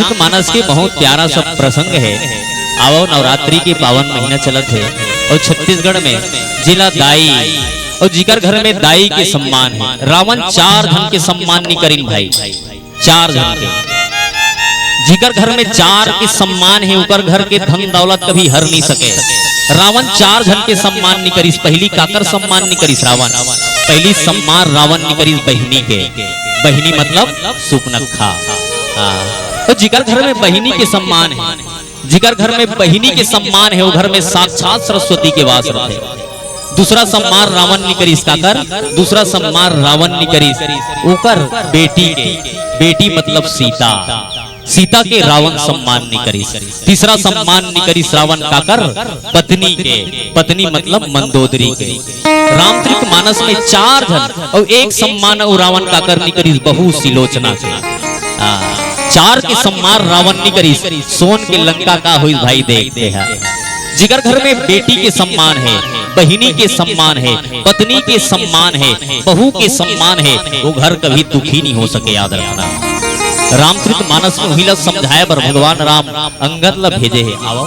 रामचरित मानस के बहुत प्यारा सब प्रसंग है। आओ नवरात्रि के पावन महीना चलत है और छत्तीसगढ़ में जिला दाई और जिकर घर में दाई के सम्मान है। रावण 4 धन के सम्मान नहीं करीन भाई, 4 धन के जिकर घर में 4 के सम्मान है उकर घर के धन दौलत कभी हर नहीं सके। रावण 4 धन के सम्मान नहीं करीस। पहली काकर सम्मान नहीं करीस रावण, पहली सम्मान रावण नहीं करीस बहिनी के। बहिनी मतलब सुपनखा। तो जिकर घर में बहिनी के सम्मान है, जिकर घर में बहिनी के सम्मान है वो घर में साक्षात सरस्वती के वास रहते। दूसरा सम्मान रावण नहीं करीस काकर, दूसरा सम्मान रावण नहीं करीस ओकर बेटी के। बेटी मतलब सीता, सीता के रावण सम्मान नहीं करीस। तीसरा सम्मान नहीं करीस रावण काकर पत्नी के, पत्नी मतलब मंदोदरी के। रामचरित मानस में 4 धन और 1 सम्मान और रावण काकर नहीं करीस बहू सिलोचना के। 4 के सम्मान रावण नहीं करीस। सोन के लंका का हुई भाई देखते हैं। जिगर घर में बेटी के सम्मान है, बहिनी के सम्मान है, पत्नी के सम्मान है, बहू के सम्मान है, वो घर कभी दुखी नहीं हो सके। याद रखना रामचरित मानस में वही समझाए बर भगवान राम अंगद ला भेजे है। आओ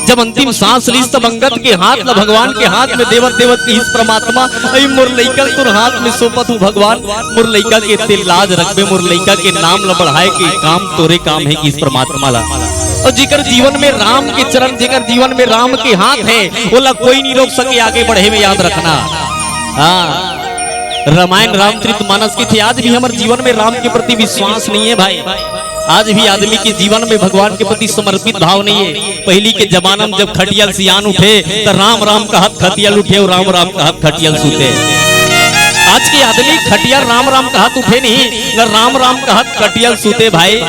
जब अंतिम सांस लीस तब अंगद के हाथ ला भगवान के हाथ में देवत देवत की परमात्मा ऐ मोर लइका तुर हाथ में सोपत हूँ भगवान। मोर लइका के तेल लाज रखबे, मोर लइका के नाम ला बढ़ाए के काम तोरे काम है कि इस परमात्मा ला। और जिकर जीवन में राम के चरण, जिकर जीवन में राम के हाथ है बोला कोई नहीं रोक सके आगे बढ़े में। याद रखना रामायण रामचरित मानस की थी। आज भी हमारे जीवन में राम के प्रति विश्वास नहीं है भाई। आज भी आदमी के जीवन में भगवान के प्रति समर्पित भाव नहीं है। पहली के जमाना में जब खटियल सियान उठे तो राम राम का हाथ खटियल उठे और राम राम का हाथ खटियल सूते। आज के आदमी खटियल राम राम का हाथ उठे नहीं, राम राम का हाथ खटियल सूते भाई।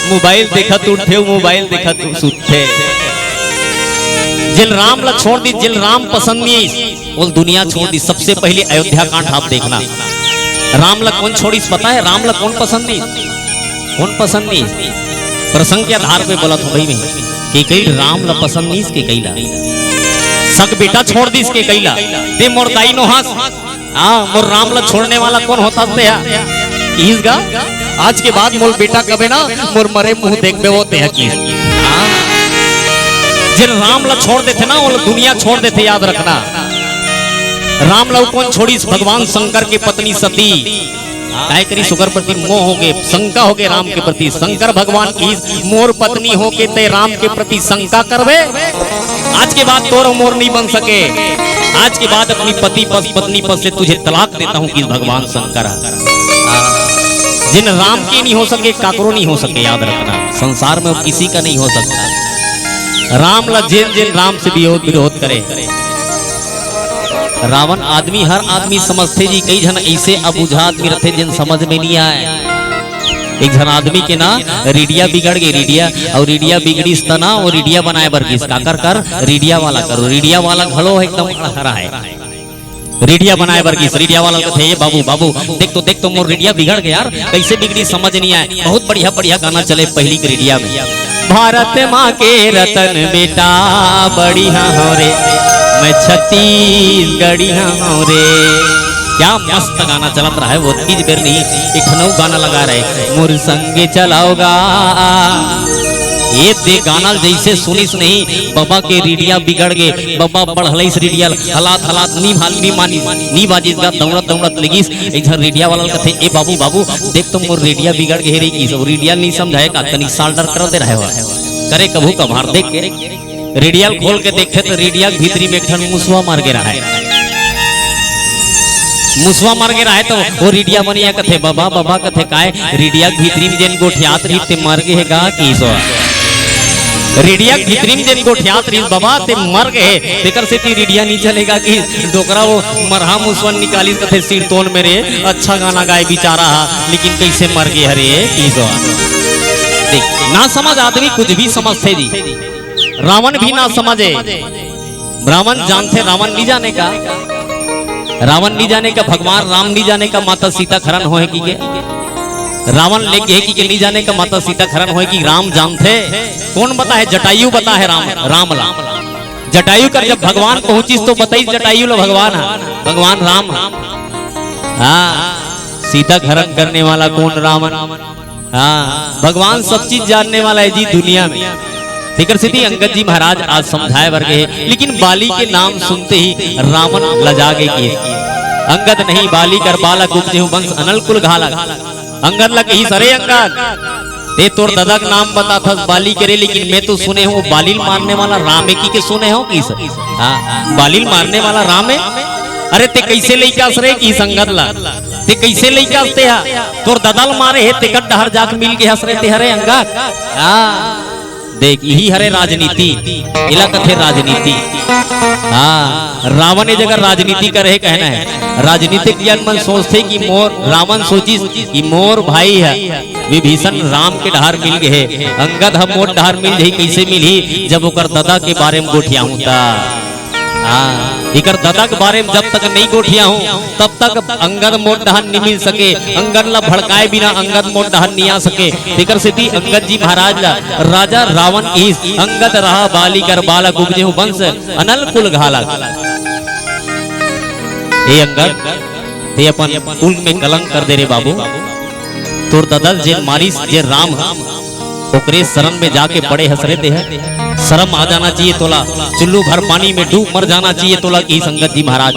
मोबाइल देखा तो उठे, मोबाइल देखा तो सूते। जिल राम ला छोड़ दी, जिल राम पसंद नहीं वो दुनिया छोड़ दी। सबसे पहले अयोध्या कांड आप देखना। राम ला कौन छोड़ीस पता है? राम ला कौन पसंद नहीं, कौन पसंद नहीं? प्रसंग के आधार पे बोला था भाई में कि कई राम ला पसंद नहीं के कईला सक बेटा छोड़ दी इसके कईला दे मोर दाई नो हंस। मोर राम ला छोड़ने वाला कौन होता है? इसगा आज के बाद मोर बेटा कबे ना मोर मरे मुंह देखबे वो ते की। जिन राम ला छोड़ देते ना वो दुनिया छोड़ देते। याद रखना राम ला कौन छोड़ी? भगवान शंकर के पत्नी सती काय करी सुगर प्रति मोह हो गए, शंका हो गए राम के प्रति। शंकर भगवान की मोर पत्नी हो के ते राम के प्रति शंका करवे। आज के बाद तोर मोर नहीं बन सके। आज के बाद अपनी पति पत्नी पद से तुझे तलाक देता हूँ कि भगवान शंकर। जिन राम के नहीं हो सके काकरो नहीं हो सके। याद रखना संसार में किसी का नहीं हो सकता। राम ला जिन जिन राम से विरोध करे। रावण आदमी हर आदमी समझते जी, कई जन ऐसे अबुझा आदमी रहते जिन समझ में नहीं आए। एक जन आदमी के ना रीडिया बिगड़ गई, रीडिया और रीडिया बिगड़ी तना और रीडिया बनाए बर किस काकर कर रीडिया वाला करो। रीडिया वाला घड़ो एकदम हरा है। रीडिया बनाए बर किस रीडिया वाला कहते हैं बाबू बाबू देख तो मोर रीडिया बिगड़ गया यार, कैसे बिगड़ी समझ नहीं आए। बहुत बढ़िया बढ़िया गाना चले पहली के रीडिया में। भारत माँ के रतन बेटा बढ़िया हो रे, मैं छत्तीसगढ़ी हूँ रे। क्या मस्त गाना चलत रहा है। वो तीज बेर नहीं एक गाना लगा रहे मोर संगे चलाओगा। ये दे गाना जैसे सुनिस नहीं बाबा के रीडिया बिगड़ गए। बाबा बढ़लैस रीडिया हालात नी मानी नी बाजिस गा दौड़त लगिस। एक रीडिया वाला कहते ए बाबू बाबू देख तुम मोर रीडिया बिगड़ गए रे की। सब रीडिया नहीं समझाए का तनी साल्डर कर दे रहे हो करे कभू कभार देख के रेडियल खोल के देखे तो रेडिया भीतरी में एक मुसवा मार के रहा है। मुसवा मार के रहा है तो वो रेडिया बनिया कथे बाबा बाबा कथे काय रेडिया भीतरी में जेन गोठियात रही ते मर गए गा की सो। रेडिया भीतरी में जेन गोठियात रही बाबा ते मर गए तेकर से ती रेडिया नहीं चलेगा कि डोकरा वो मरहा मुसवन निकाली कथे सिर तोन मेरे। अच्छा गाना गाए बेचारा लेकिन कैसे मर गए हरे की सो। देख ना समझ आदमी कुछ भी समझते जी। रावण भी ना समझे। रावण जानते रावण नहीं जाने का, रावण नहीं जाने का, भगवान राम नहीं जाने का माता सीता खरन हो है कि रावण लेके कि नहीं जाने का माता सीता खरन हो है कि राम जानते। कौन बता है? जटायु बता है राम ला। जटायु कर जब भगवान पहुंची तो बताई जटायु लो भगवान है, भगवान राम। हाँ सीता खरन करने वाला कौन? रावण। हाँ, भगवान सब चीज जानने वाला है जी दुनिया में। फिकर सिद्धि अंगद जी महाराज आज समझाए वर्ग है, लेकिन बाली के नाम सुनते ही रावण लजा गए कि अंगद नहीं बाली कर बालक उपजे वंश अनल कुल घालक। अंगद लग ही सरे अंगद ते तोर दादा का नाम बता था बाली करे, लेकिन मैं तो सुने हूँ बालिल मारने वाला राम है की के सुने हो की सर? हाँ, बालिल मारने वाला राम है। अरे ते कैसे लेके सरे की संगत ला ते कैसे लेके आते हा तोर ददल मारे है ते कट डहर जाक मिल के हसरे ते हरे अंगद। हाँ देख यही हरे राजनीति इला कथे राजनीति। हाँ रावण ने जगह राजनीति का रहे कहना है, राजनीतिक ज्ञान मन सोचते कि मोर रावण सोची कि मोर भाई है विभीषण राम के डहार मिल गए, अंगद हम मोर डहार मिल गई कैसे मिली जब ओकर दादा के बारे में गोठिया हूँ ता। हाँ इकर दादा के बारे में जब तक नहीं गोठिया हूँ तब तक अंगद मोट दहन नहीं मिल सके, अंगद ला भड़काए बिना अंगद मोट दहन नहीं आ सके। फिकर सिद्धि अंगद जी महाराज ला राजा रावण ईस अंगद रहा बाली कर बालक उपजे वंश अनल कुल घालक। ए अंगद ते अपन कुल में कलंक कर दे रे बाबू, तोर ददल जे मारिस जे राम ओकरे शरण में जाके पड़े हसरे दे है। शर्म आ जाना चाहिए तोला, चुल्लू भर पानी में डूब मर जाना चाहिए तोला की संगत जी महाराज।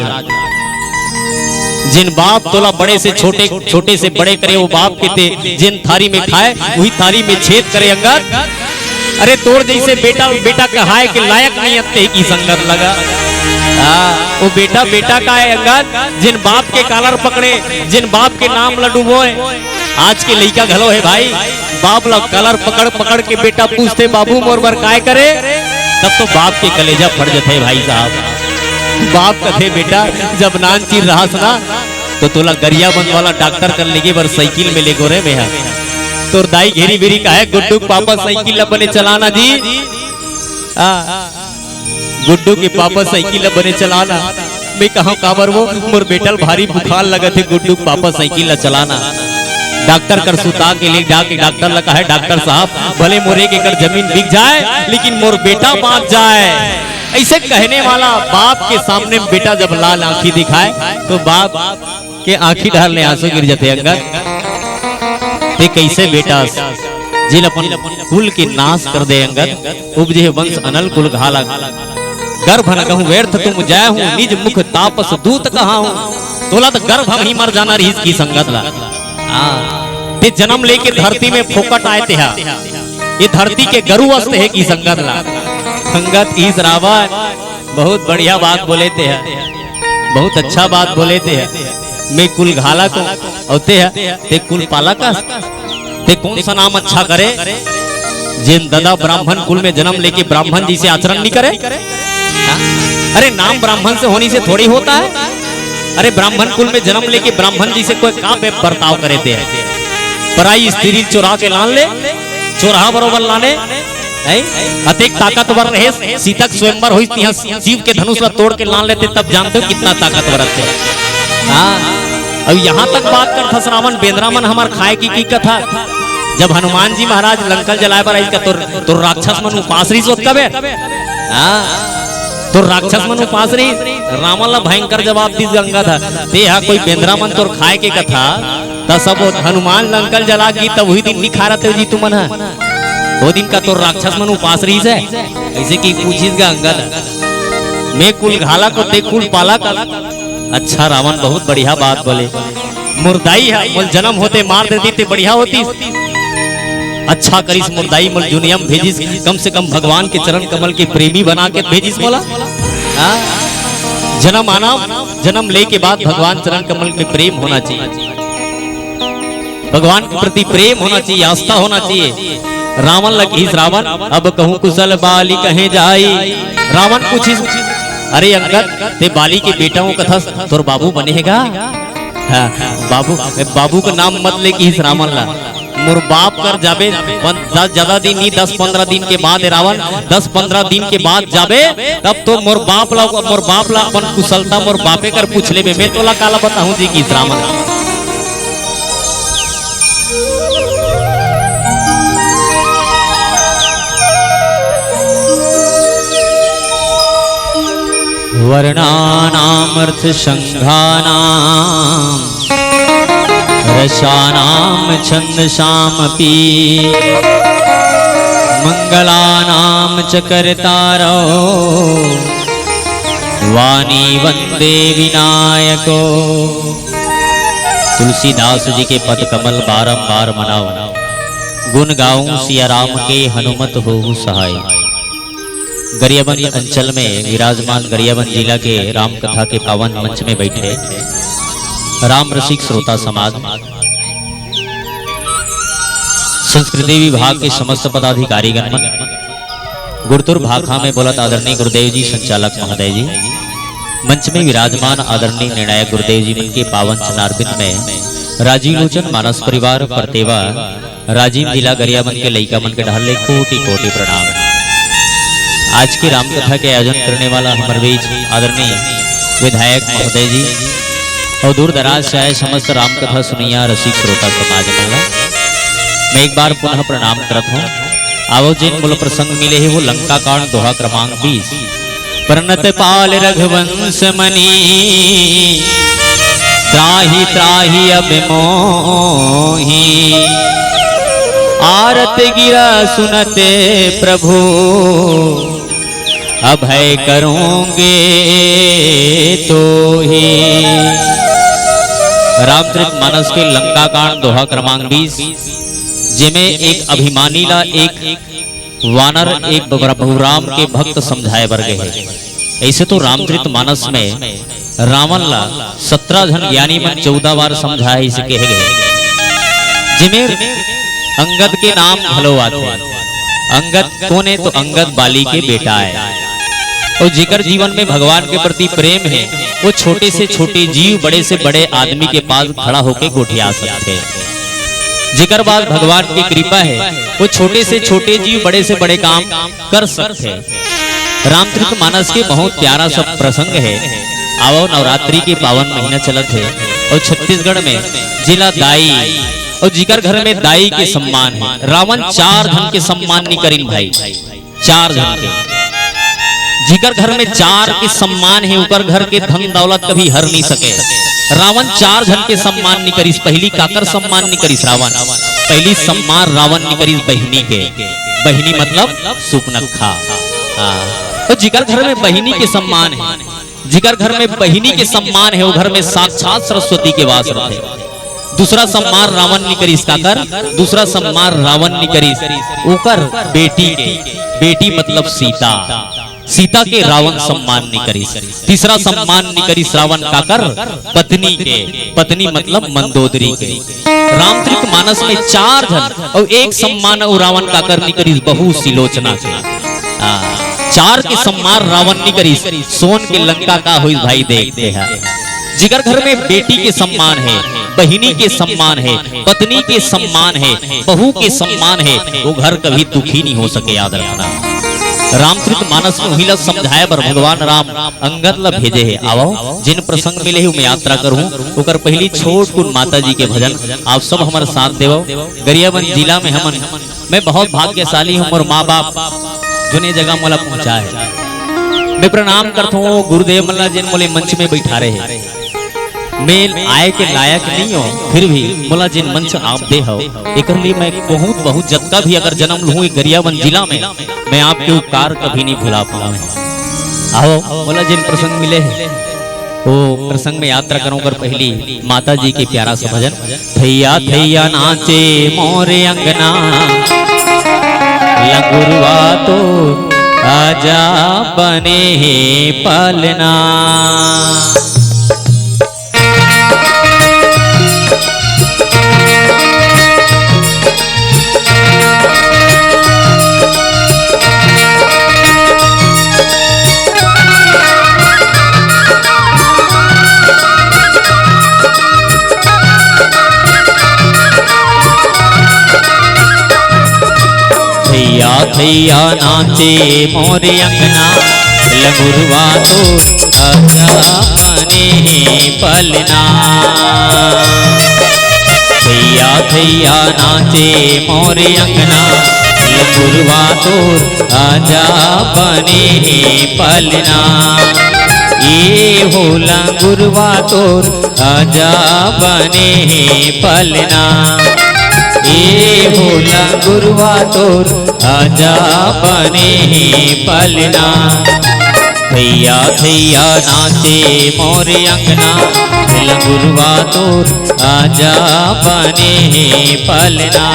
जिन बाप तोला बड़े से छोटे छोटे से बड़े करे वो बाप के ते जिन थारी में खाए वही थारी में छेद करे अंगद। अरे तोर जैसे बेटा बेटा कहाए के लायक नहीं अत्ते की संगत लगा। वो बेटा बेटा का है अंगद, जिन बाप के कालर पकड़े जिन बाप के नाम लड्डू बोए। आज के लड़का घलो है भाई, बाप लोग कलर पकड़ पकड़ के बेटा पूछते बाबू मोर बर काय करे, तब तो बाप के कलेजा फट जाते भाई साहब। बाप कथे बेटा जब नान चीर रहा ना तो तोला गरिया बंद वाला डॉक्टर कर लेगे बर साइकिल में ले गोरे में है तो दाई घेरी बेरी का है गुड्डू पापा साइकिल बने चलाना जी। गुड्डू के पापा साइकिल बने चलाना, मैं कहा काबर वो मोर बेटल भारी बुखार लगा थे गुड्डू पापा साइकिल चलाना। डॉक्टर कर सुता के ले जाके डॉक्टर लगा है डॉक्टर साहब भले मोरे के कर जमीन बिक जाए लेकिन मोर बेटा बाँच जाए। ऐसे कहने वाला बाप के सामने बेटा जब लाल आंखी दिखाए तो बाप के आंखी ढालने आंसू गिर जाते अंगद। ते कैसे बेटा जिन अपन कुल के नाश कर दे अंगद उपजे वंश अनल कुल घालक। गर्भ न कहूँ व्यर्थ तुम जय हूँ निज मुख तापस दूत कहा हूँ। तोला तो गर्भ हम ही मर जाना रही की संगत ला। ते जन्म लेके धरती में फोकट आए थे, ये धरती के गरु वस्त है की संगत ला। संगत की रावण बहुत बढ़िया बात बोले थे, बहुत अच्छा बात बोले थे। मैं कुल घाला को होते है ते कुल पाला का ते कौन सा नाम अच्छा करे जिन दादा ब्राह्मण कुल में जन्म लेके ब्राह्मण जी से आचरण नहीं करे। अरे नाम ब्राह्मण से होने से थोड़ी होता है। अरे ब्राह्मण कुल में जन्म लेके ब्राह्मण जी से कोई का बर्ताव करे थे, पराई स्त्री चुरा के लान ले चोरा बरोबर लाने अतिक ताकतवर रहे सीतक स्वयंवर हुई शिव के धनुष ला तोड़ के लान लेते तब जानते हो कितना ताकतवर थे। अब यहाँ तक बात कर था श्रावण बेंद्रा मन हमार खाए की कथा जब हनुमान जी महाराज लंकल जलाए पर आई का तो राक्षस मन उपास रही सोच कबे तो राक्षस मन उपास रही रावण ला भयंकर जवाब दी गंगा था ते हा कोई बेंद्रा मन तोर खाए के कथा त सब हनुमान लंकल जला की तब वही दिन नहीं खा रहे जी तुमन वो दिन का तो राक्षस मन उपास रही है ऐसे की पूछिस गा अंगद मैं कुल घाला को ते कुल पाला का। अच्छा रावण बहुत बढ़िया बात बोले, मुर्दाई है मुल जन्म होते मार देती ते बढ़िया होती। अच्छा करिस मुर्दाई मुल जुनियम भेजिस कम से कम भगवान के चरण कमल के प्रेमी बना के भेजिस बोला। जन्म आना जन्म ले के बाद भगवान चरण कमल में प्रेम होना चाहिए, भगवान के प्रति प्रेम होना चाहिए, आस्था होना चाहिए। रावण लगी रावण अब कहूँ कुशल बाली कहे जाई। रावण पूछिस अरे अंगद ते बाली के बेटा हूँ कथा तोर बाबू बनेगा। बाबू बाबू का नाम मत ले कि रावण ला मोर बाप कर जाबे ज्यादा दिन नहीं 10-15 दिन के बाद रावण 10-15 दिन के बाद जाबे तब तो मोर बाप ला अपन कुशलता मोर बापे कर पूछ ले मैं तोला काला बताऊं जी की रावण। वर्णानामर्थ संघानाम रसानाम छंदसामपि मंगलानाम च कर्तारो वाणी वंदे विनायको। तुलसीदास जी के पद कमल बारंबार मनाओ, गुण गाऊं सिया राम के हनुमत हो सहाय। गरियाबंद अंचल में विराजमान गरियाबंद जिला के राम कथा के पावन मंच में बैठे राम रसिक श्रोता समाज, संस्कृति विभाग के समस्त पदाधिकारी गणमन, गुरुतुर भाखा में बोलत आदरणीय गुरुदेव जी संचालक महोदय जी, मंच में विराजमान आदरणीय निर्णायक गुरुदेव जी मन के पावन चरणारविंद में राजीव लोचन मानस परिवार परतेवा राजीव जिला गरियाबंद के लइका मन के ढाले कोटि कोटि प्रणाम। आज की रामकथा के आयोजन करने वाला हमारे बीच आदरणीय विधायक महोदय जी और दूर दराज से आए समस्त रामकथा सुनिया रसिक श्रोता समाज माला, मैं एक बार पुनः प्रणाम करता हूँ। आवो जिन मूल प्रसंग मिले है वो लंका कांड दोहा क्रमांक 20। परनत पाल रघुवंश मनी त्राहि त्राहि अभिमोही, आरत गिरा सुनते प्रभु अभय करोगे तो ही। रामचरितमानस के लंका कांड दोहा क्रमांक 20 जिसमें एक अभिमानी ला एक वानर एक प्रभुराम के भक्त समझाए वर्ग है। ऐसे तो रामचरितमानस में रावण ला 17 जन ज्ञानी मन 14 बार समझाए इसे कहे गए, जिमें अंगद के नाम भलो आते। अंगद कौन है? तो अंगद बाली के बेटा है और जिकर जीवन में भगवान के प्रति प्रेम है वो छोटे से छोटे जीव बड़े से बड़े आदमी के पास खड़ा होकर गोठिया सकते हैं। जिकर बाद भगवान की कृपा है वो छोटे से छोटे जीव बड़े से बड़े काम कर सकते हैं। रामचरितमानस के बहुत प्यारा सब प्रसंग है। आओ नवरात्रि के पावन महीना चलत है और छत्तीसगढ़ में जिला दाई और जिकर घर में दाई के सम्मान है। रावण 4 धन के सम्मान नहीं करीन भाई, 4 धन के। जिकर घर में 4 के सम्मान है ऊपर घर के धन दौलत कभी हर नहीं सके। रावण 4 धन के सम्मान नहीं करीस। पहली काकर सम्मान नहीं करीस रावण, पहली सम्मान रावण नहीं करीस बहिनी के। बहिनी मतलब सुपनखा। तो जिकर घर में बहिनी के सम्मान है, जिकर घर में बहिनी के सम्मान है वो घर में साक्षात सरस्वती के वास रहते। दूसरा सम्मान रावण नहीं करीस काकर, दूसरा सम्मान रावण नहीं करीस ओकर बेटी के। बेटी मतलब सीता, सीता के रावण सम्मान नहीं करीस। तीसरा सम्मान नहीं करीस रावण काकर पत्नी के, पत्नी मतलब मंदोदरी के। रामचरितमानस में 4 धन और एक सम्मान और रावण काकर नहीं करीस बहू सिलोचना के। 4 के सम्मान रावण नहीं करीस। सोन के लंका का हुई भाई देखते हैं। जिगर घर में बेटी के सम्मान है, बहिनी के सम्मान है, पत्नी के सम्मान है, बहू के सम्मान है, वो घर कभी दुखी नहीं हो सके। याद रखना रामचरितमानस में वही समझाए बर भगवान राम अंगद ला भेजे है। आओ जिन प्रसंग मिले मैं यात्रा करूं ओकर पहली छोट कुन माता जी के भजन आप सब हमारे साथ देवो। गरियाबंद जिला में हमन मैं बहुत भाग्यशाली हूँ और माँ बाप जो ने जगह मोला पहुंचा है। मैं प्रणाम करता हूँ गुरुदेव मल्ला जिन मोले मंच में बैठा रहे। मैं आए के लायक नहीं हो फिर भी मोला जिन मंच आप दे हो एक लिए मैं बहुत जत्ता भी अगर जन्म लूँ गरियाबंद जिला में मैं आपके उपकार कभी नहीं भुला पाऊँ। आओ मोला जिन प्रसंग मिले हैं वो प्रसंग में यात्रा करूं कर पहली माता जी के प्यारा सा भजन। थैया थैया नाचे मोरे अंगना लंगुरवा तो आजा बने पलना। थैया नाचे मोरे अंगना लंगुरवा तो आजा बने पलना। थैया थैया नाचे मोरे अंगना लंगुरवा तो आजा बने पलना। ये होला गुरुआ तोर आजा बने पलना, ये होला गुरुआ तोर आजा बने पलना। थैया थैया नाचे मोर अंगना, गुरुआ तोर आजा बने पलना।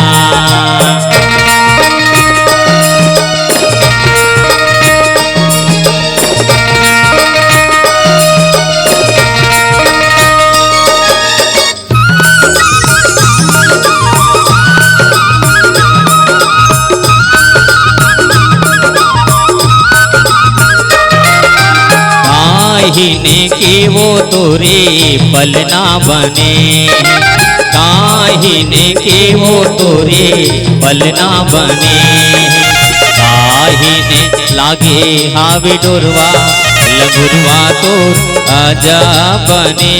काहिने के वो तोरे पलना बने, काहिने के वो तोरे पलना बने। काहिने लागे हावे डोरवा, लगुरवा तोर आजा बने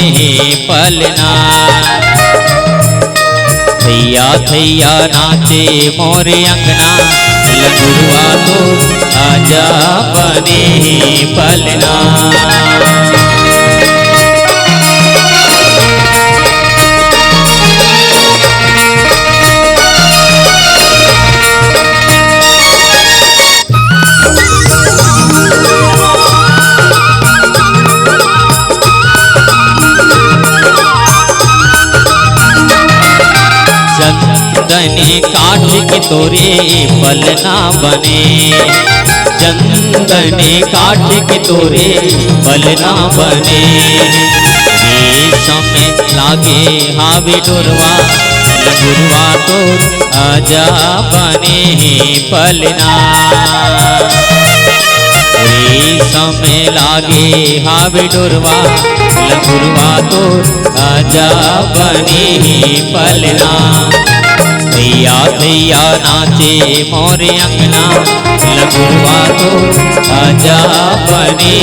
पलना। थैया थैया नाचे मोरे अंगना, लगुरवा तोर आजा बने पलना। चंदन काठ के तोरे पलना बने, चंदन काठ के तोरे पलना बने। रेशम लागे हावे डोरवा, लगुरवा तोर आजा बने पलना। रेशम लागे हावे डोरवा, लगुरवा तोर आजा बने पलना। थैया थैया नाचे मोरे अंगना, लगुरवा तोर आजा बने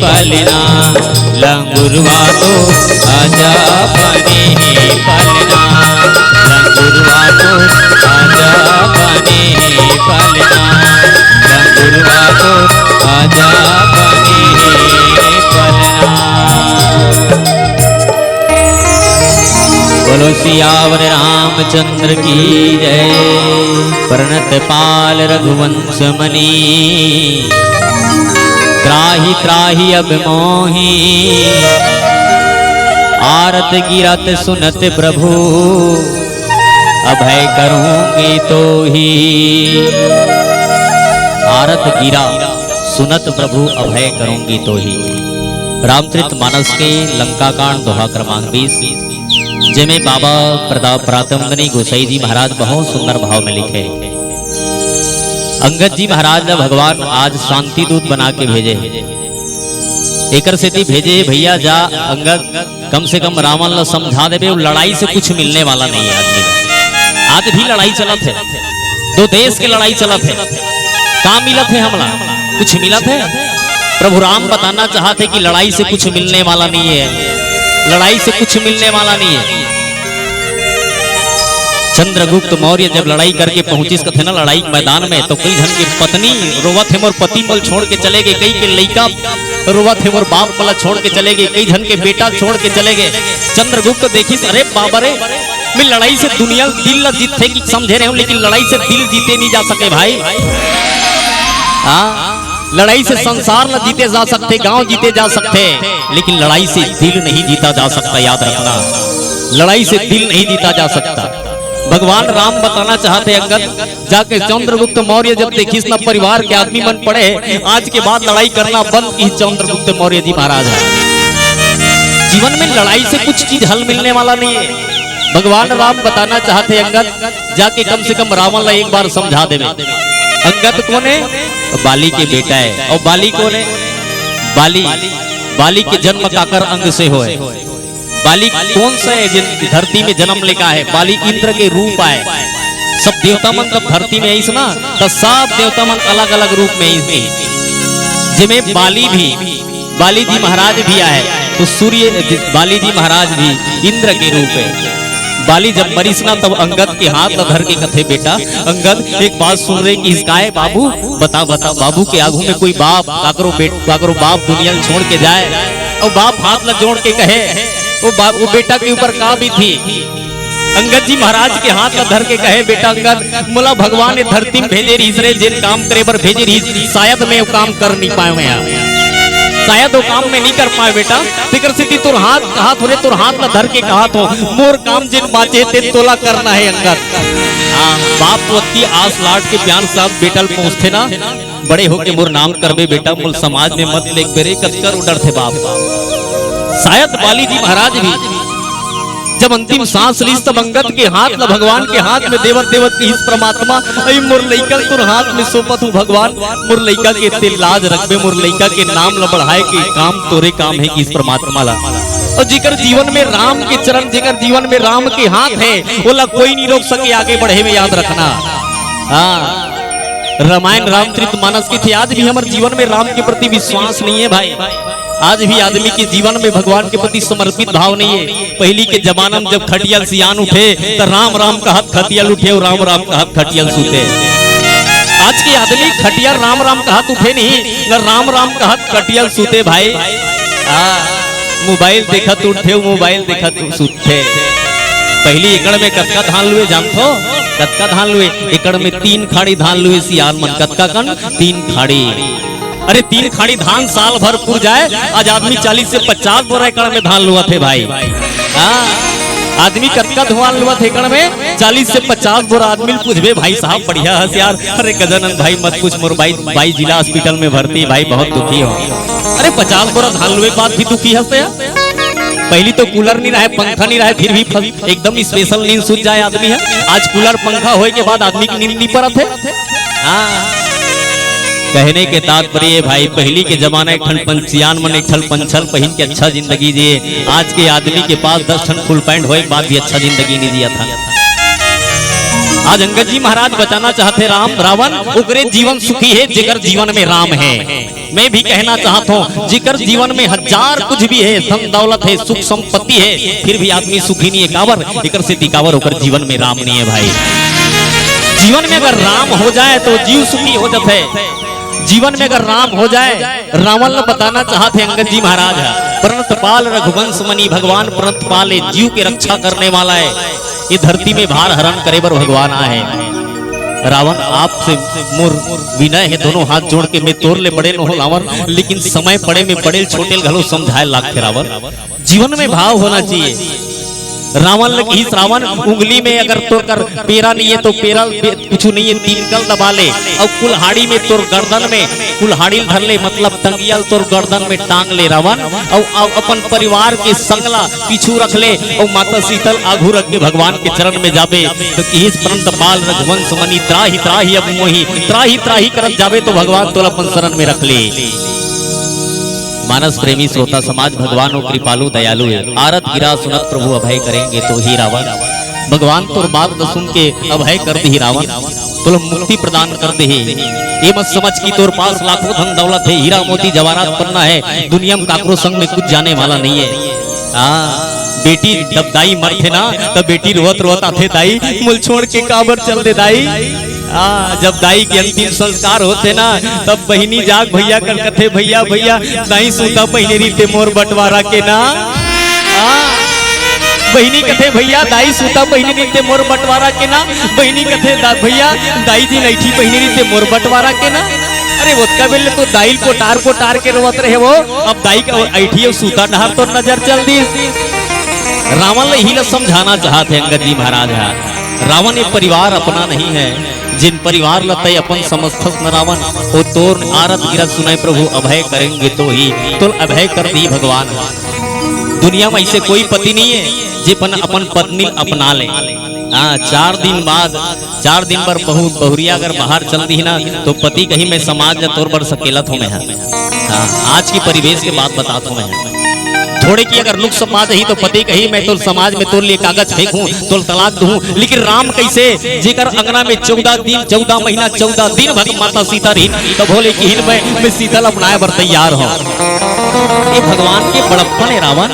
पलना। लगुरवा तोर आजा बने पलना, लगुरवा तोर आजा बने पलना, लगुरवा तोर आजा बने पलना। बोलो सियावर रामचंद्र की जय। प्रणत पाल रघुवंश मनी, त्राहि त्राहि अब मोहि। आरत गिरत सुनत प्रभु, अभय करूंगी तो ही। आरत गिरा सुनत प्रभु, अभय करूंगी तो ही। रामचरित मानस के लंका कांड दोहा क्रमांक 20, जिसमें बाबा प्रताप प्रातंगनी गोसाई जी महाराज बहुत सुंदर भाव में लिखे। अंगद जी महाराज ने भगवान आज शांति दूत बना के भेजे, एकर सेती भेजे भैया जा अंगद कम से कम रावण ला समझा देवे, लड़ाई से कुछ मिलने वाला नहीं है आदमी। आज भी लड़ाई चलत है, दो देश के लड़ाई चलत है, कहाँ मिलत है हमला, कुछ मिलत है। प्रभु राम बताना चाहते कि लड़ाई से कुछ मिलने वाला नहीं है, लड़ाई से कुछ मिलने वाला नहीं है। चंद्रगुप्त मौर्य जब लड़ाई करके पहुंचिस थे ना लड़ाई मैदान में, तो कई जन की पत्नी रोवत है मोर पति मल छोड़ के चले गए, कई के लड़का रोवत है मोर बाप मला छोड़ के चले गए, कई जन के बेटा छोड़ के चले गए। चंद्रगुप्त देखिस, अरे बाबा रे, मैं लड़ाई से दुनिया दिल न जीते कि समझे रहे हूं, लेकिन लड़ाई से दिल जीते नहीं जा सके भाई। लड़ाई से संसार न जीते जा सकते, गांव जीते जा सकते, लेकिन लड़ाई से दिल नहीं जीता जा सकता। याद रखना, लड़ाई से दिल नहीं जीता जा सकता। भगवान राम बताना चाहते अंगद जाके चंद्रगुप्त मौर्य जब देखिस ना परिवार के आदमी मन पड़े, आज के बाद लड़ाई करना बंद की। चंद्रगुप्त मौर्य जी महाराज है, जीवन में लड़ाई से कुछ चीज हल मिलने वाला नहीं है। भगवान राम बताना चाहते अंगद जाके कम से कम रावण ला एक बार समझा देवे। अंगद कौन है? बाली के बेटा है। और बाली कौन है? बाली के जन्म काकर अंग से हो। बाली कौन सा है जिन धरती में जन्म लेका है? बाली इंद्र के रूप आए। सब देवता मन जब धरती में आई ना, तो सब देवता मन अलग अलग रूप में आई, जिसमें बाली जी महाराज भी आए। तो सूर्य बाली जी महाराज भी इंद्र के रूप है। बाली जब मरीस ना तब अंगद के हाथ ल धर के कथे बेटा अंगद एक बात सुन रहे कि इसका है बाबू बता बता बाबू के आगू में कोई बाप काकरो बाप दुनिया छोड़ के जाए और बाप हाथ ल जोड़ के कहे वो बेटा के ऊपर का भी थी। अंगद जी महाराज के हाथ का धर के कहे बेटा अंगद मोला भगवान ने धरती में भेजे रही रे जिन काम करे बर भेजे रही शायद मैं वो काम कर नहीं पाए मैं शायद वो काम में नहीं कर पाए बेटा फिक्र से तुर हाथ रे तुर हाथ ला धर के कहा तो मोर काम जिन बाचे ते तोला करना है अंगद। बाप तो अति आस लाट के प्यार साथ बेटल पहुंचते ना बड़े होके मोर नाम करबे बेटा मुल समाज में मत लेक बेरे कतकर उडर थे बाप। शायद बाली जी महाराज भी जब अंतिम सांस ली तब अंगद के हाथ ल भगवान के हाथ में देवत देवत की इस परमात्मा आई मोर लइका तुर हाथ में सोपत हूँ भगवान मोर लइका के ते लाज रखबे मोर लइका के नाम ल बढ़ाए के काम तोरे काम है कि इस परमात्मा ला और जिकर जीवन में राम के चरण जिकर जीवन में राम के हाथ है बोला कोई नहीं रोक सके आगे बढ़े में याद रखना। हाँ रामायण रामचरितमानस की थी आज भी हमारे जीवन में राम के प्रति विश्वास नहीं है भाई। आज भी आदमी के जीवन में भगवान के प्रति समर्पित भाव नहीं है। पहली के जमाना में जब खटियल सियान उठे तो राम राम का हाथ खटियल उठे और राम राम का हाथ खटियल सूते। आज के आदमी खटियल राम राम का हाथ उठे नहीं न राम राम का हाथ खटियल सूते भाई। मोबाइल देखा तो उठे मोबाइल देखा तो सूते। पहली एकड़ में कतका धान लुए जानथो कतका धान लुए एकड़ में 3 खाड़ी धान लुए सियान मन कतका कन 3 खाड़ी। अरे 3 खाड़ी धान साल भर पुर जाए आज आदमी 40 से 50 बोरा एकड़ में धान लुआ थे भाई। आदमी कतका धुआं लुआ थे एकड़ में 40 से 50 बोरा आदमी पूछबे भाई साहब बढ़िया है यार। अरे गजानन भाई मत पूछ मोर भाई जिला हॉस्पिटल में भर्ती भाई बहुत दुखी हो। अरे 50 बोरा धान लुए बाद भी दुखी हंसते पहली तो कूलर नहीं रहे पंखा नहीं रहे फिर भी एकदम स्पेशल नींद सूझ जाए आदमी है। आज कूलर पंखा होए के बाद आदमी की नींद नहीं पड़त है। कहने के तात्पर्य भाई पहली के जमाना एक ठन पंचियान मन एक ठन पंचल पहन के अच्छा जिंदगी जिए। आज के आदमी के पास 10 ठन फुल पैंट होए के बाद भी अच्छा जिंदगी नहीं जिया था। आज अंगद जी महाराज बचाना चाहते राम रावण उगरे जीवन सुखी है जिगर जीवन में राम है। मैं भी कहना चाहता हूँ जिगर जीवन में हजार कुछ भी है धन दौलत है सुख संपत्ति है फिर भी आदमी सुखी नहीं है कावर इकर से दिकावर होकर जीवन में राम नहीं है भाई। जीवन में अगर राम हो जाए तो जीव सुखी हो जाते है। जीवन में अगर राम हो जाए रावण ने बताना चाहते अंगद जी महाराज है प्रणतपाल रघुवंश मणि भगवान प्रणतपाल जीव की रक्षा करने वाला है। ये धरती में भार हरण करे बर भगवान आए। रावण आपसे मोर विनय है दोनों हाथ जोड़ के मैं तोड़ ले बड़े न हो रावण लेकिन समय पड़े में बड़े छोटे घलो समझाए लागते रावण। जीवन में भाव होना चाहिए। रावण लगी रावण उंगली में अगर तोड़ कर पेरा नहीं है तो पेरा कुछ नहीं है 3 कल दबा ले और कुल्हाड़ी में तोड़ गर्दन में कुल्हाड़ी धर ले मतलब तंगियल तोड़ गर्दन में टांग ले रावण और अपन परिवार के संगला पीछू रख ले और माता शीतल आघू रख के भगवान के चरण में जाबे तो इस प्रणतपाल रघुवंश मणि त्राही त्राही अब मोही त्राही त्राही करत जाबे तो भगवान तोला अपन शरण में रख ले। मानस प्रेमी श्रोता समाज भगवान और कृपालु दयालु है। आरत गिरा सुनत प्रभु अभय करेंगे तो ही रावण भगवान तोर बात न सुन के अभय कर दे रावण तो मुक्ति प्रदान कर दे। ये मत समझ की तोर पास लाखों धन दौलत है हीरा मोती जवाहरात पन्ना है दुनिया में काकरो संग में कुछ जाने वाला नहीं है। बेटी जब दाई मरते ना तब बेटी रोवत रोवत आते दाई मुल छोड़ के काबर चल दे दाई। जब दाई के अंतिम संस्कार होते ना तब बहिनी जाग भैया कर कथे भैया भैया दाई सूता पहले रीते मोर बंटवारा के ना। बहिनी कथे भैया दाई सूता पहले रीते मोर बंटवारा के ना। बहिनी कथे भैया दाई जी नैठी पहले रीते मोर बंटवारा के ना। अरे वो बेले तो दाई को टार के रोवत रहे वो अब दाई का ऐठी और सूता डहार तो नजर चल दी। रावण ने ही समझाना चाहते अंगद जी महाराज है। रावण एक परिवार अपना नहीं है जिन परिवार लते अपन समस्त न रावण वो तोर आरत गिरत सुनाए प्रभु अभय करेंगे तो ही तो अभय कर दी भगवान। दुनिया में ऐसे कोई पति नहीं है जे अपन पत्नी अपना ले। 4 दिन पर बहुरिया अगर बाहर चल दी ना तो पति कहीं मैं समाज तौर पर सकेलत हूँ मैं। आज की परिवेश के बात बताता हूँ मैं थोड़े की अगर नुक्स समाज ही तो पति कही मैं तो समाज में तो लिए कागज फेंकूं तो तलाक दूं। लेकिन राम कैसे जेकर अंगना में 14 महीना 14 दिन भग माता सीता रही तो भोले की हिन में सीतल अपनाए बर तैयार हो। ये भगवान के बड़प्पन है रावण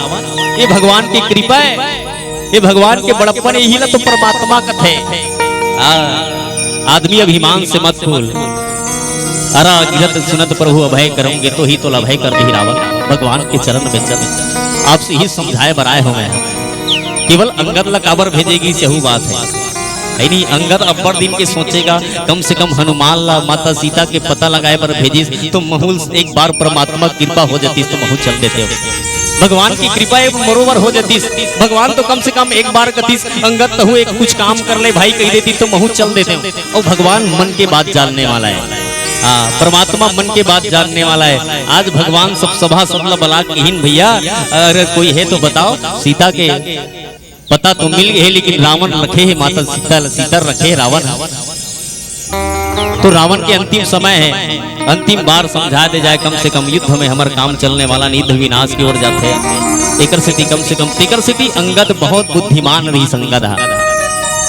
ये भगवान की कृपा है ये भगवान के बड़प्पन यही ला तो परमात्मा कथे। आदमी अभिमान से मत फूल। अरा गिरत सुनत प्रभु अभय करूंगे तो ही तो अभय कर दी रावण। भगवान के चरण में चल आपसे ही समझाए बराए हो मैं केवल अंगद लकाबर भेजेगी सहू बात है नहीं। अंगद अब्बर दिन के सोचेगा कम से कम हनुमान ला माता सीता के पता लगाए पर भेजिस तो महूल एक बार परमात्मा कृपा हो जाती तो महूल चल देते हो। भगवान की कृपा बरोबर हो जाती। भगवान तो कम से कम एक बार कतीस अंगद तो एक कुछ काम कर ले भाई कह देती तो महू चल देते हो। और भगवान मन के बात जानने वाला है। परमात्मा मन के बात जानने वाला है। आज भगवान सब सभा सबला बलाकहीन भैया अगर कोई है तो बताओ। सीता के पता तो मिल गए लेकिन रावण रखे है माता सीता रखे रावण। तो रावण के अंतिम समय है अंतिम बार समझा दे जाए कम से कम युद्ध में हमार काम चलने वाला निध विनाश की ओर जाते हैं। एकर सिटी कम से कम तेकर सिटी अंगद बहुत बुद्धिमान रही संगद हा।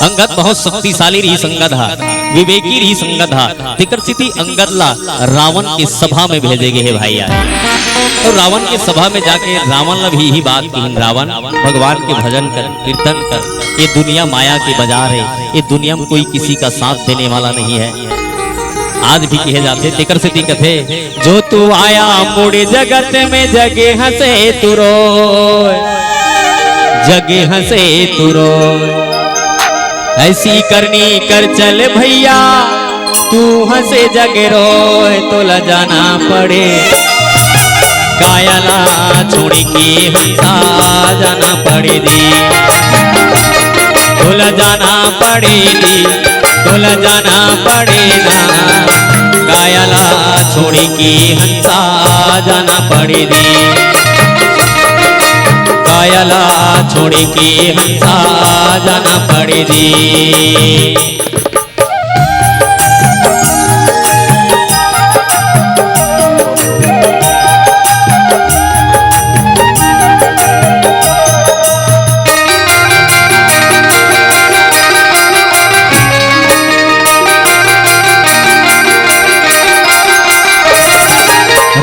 अंगद बहुत शक्तिशाली रही संगद हा। विवेकी रही संगद हा। तेकर सिटी अंगद ला रावण की सभा में भेजेगे है भाई यार। तो रावण के सभा में जाके रावण ला भी यही बात की रावण भगवान के भजन कर कीर्तन कर। ये दुनिया माया के बाजार है। ये दुनिया में कोई किसी का साथ देने वाला नहीं है। आज भी कहे जाते तेकर से कथे जो तू आया मोड़े जगत में जगे हंसे तुरो जगे हंसे तुरो ऐसी करनी कर चल भैया तू हंसे जगे रोए तो ल जाना पड़े कायला छोड़ के हंसा जाना पड़े दी तो ल जाना पड़े दी तो ल जाना पड़ेगा कायला छोड़ के हंसा जाना पड़े दी कायला छोड़ के हंसा जाना पड़े दी।